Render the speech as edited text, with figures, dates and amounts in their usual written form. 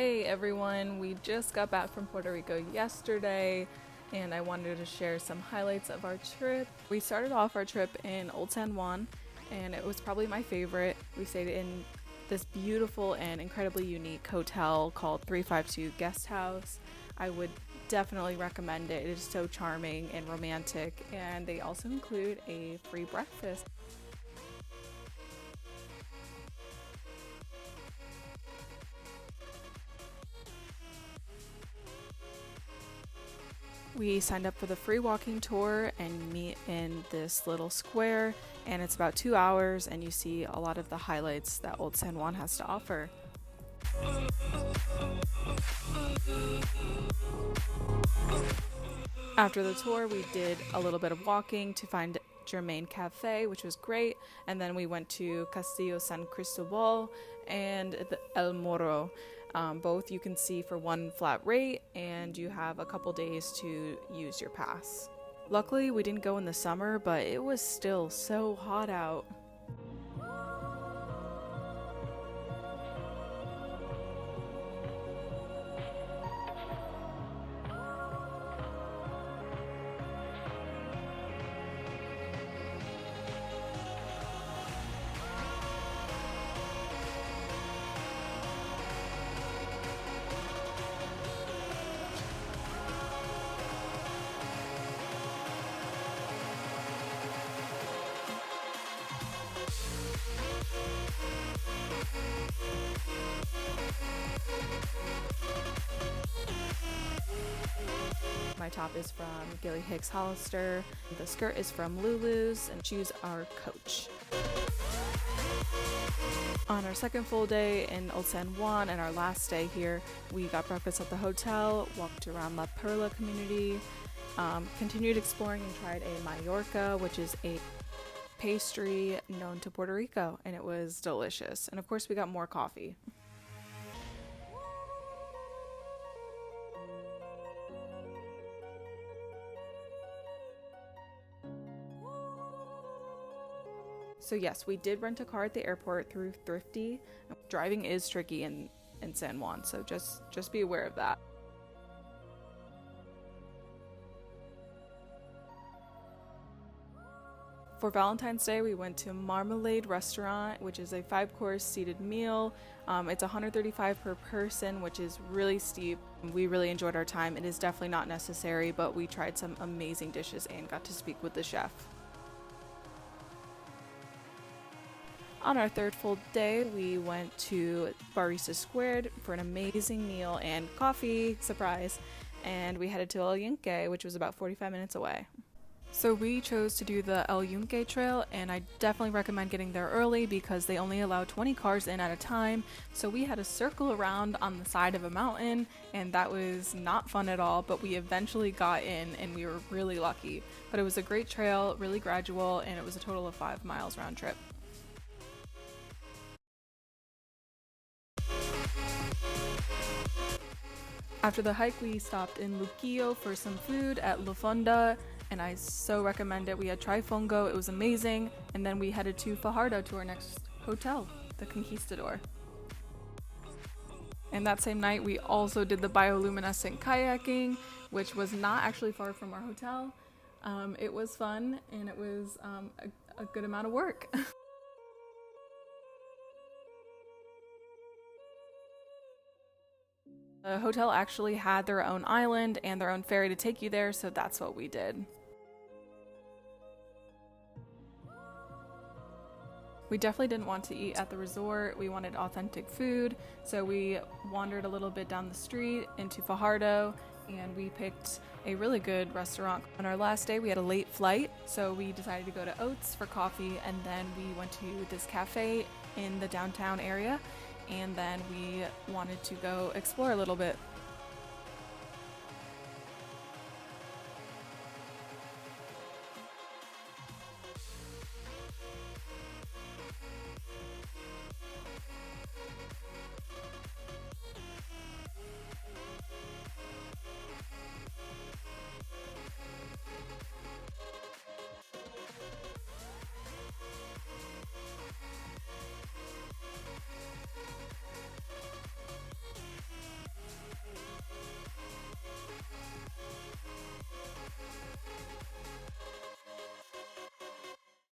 Hey everyone, we just got back from Puerto Rico yesterday and I wanted to share some highlights of our trip. We started off our trip in Old San Juan and it was probably my favorite. We stayed in this beautiful and incredibly unique hotel called 352 Guest House. I would definitely recommend it. It is so charming and romantic, and they also include a free breakfast. We signed up for the free walking tour and you meet in this little square, and it's about 2 hours and you see a lot of the highlights that Old San Juan has to offer. After the tour, we did a little bit of walking to find Germain Cafe, which was great, and then we went to Castillo San Cristobal and the El Morro. Both you can see for one flat rate, and you have a couple days to use your pass. Luckily, we didn't go in the summer, but it was still so hot out. My top is from Gilly Hicks Hollister, the skirt is from Lulu's, and shoes are Coach. On our second full day in Old San Juan and our last day here, we got breakfast at the hotel, walked around La Perla community, continued exploring and tried a Mallorca, which is a pastry known to Puerto Rico, and it was delicious. And of course we got more coffee. So yes, we did rent a car at the airport through Thrifty. Driving is tricky in San Juan, so just be aware of that. For Valentine's Day, we went to Marmalade restaurant, which is a 5-course seated meal. It's $135 per person, which is really steep. We really enjoyed our time. It is definitely not necessary, but we tried some amazing dishes and got to speak with the chef. On our third full day, we went to Barista Squared for an amazing meal and coffee, surprise, and we headed to El Yunque, which was about 45 minutes away. So we chose to do the El Yunque trail, and I definitely recommend getting there early because they only allow 20 cars in at a time. So we had to circle around on the side of a mountain, and that was not fun at all, but we eventually got in and we were really lucky. But it was a great trail, really gradual, and it was a total of 5 miles round trip. After the hike, we stopped in Luquillo for some food at La Fonda, and I so recommend it. We had trifongo, it was amazing, and then we headed to Fajardo to our next hotel, the Conquistador. And that same night, we also did the bioluminescent kayaking, which was not actually far from our hotel. It was fun, and it was a good amount of work. The hotel actually had their own island and their own ferry to take you there, so that's what we did. We definitely didn't want to eat at the resort. We wanted authentic food, so we wandered a little bit down the street into Fajardo, and we picked a really good restaurant. On our last day, we had a late flight, so we decided to go to Oats for coffee, and then we went to this cafe in the downtown area, and then we wanted to go explore a little bit.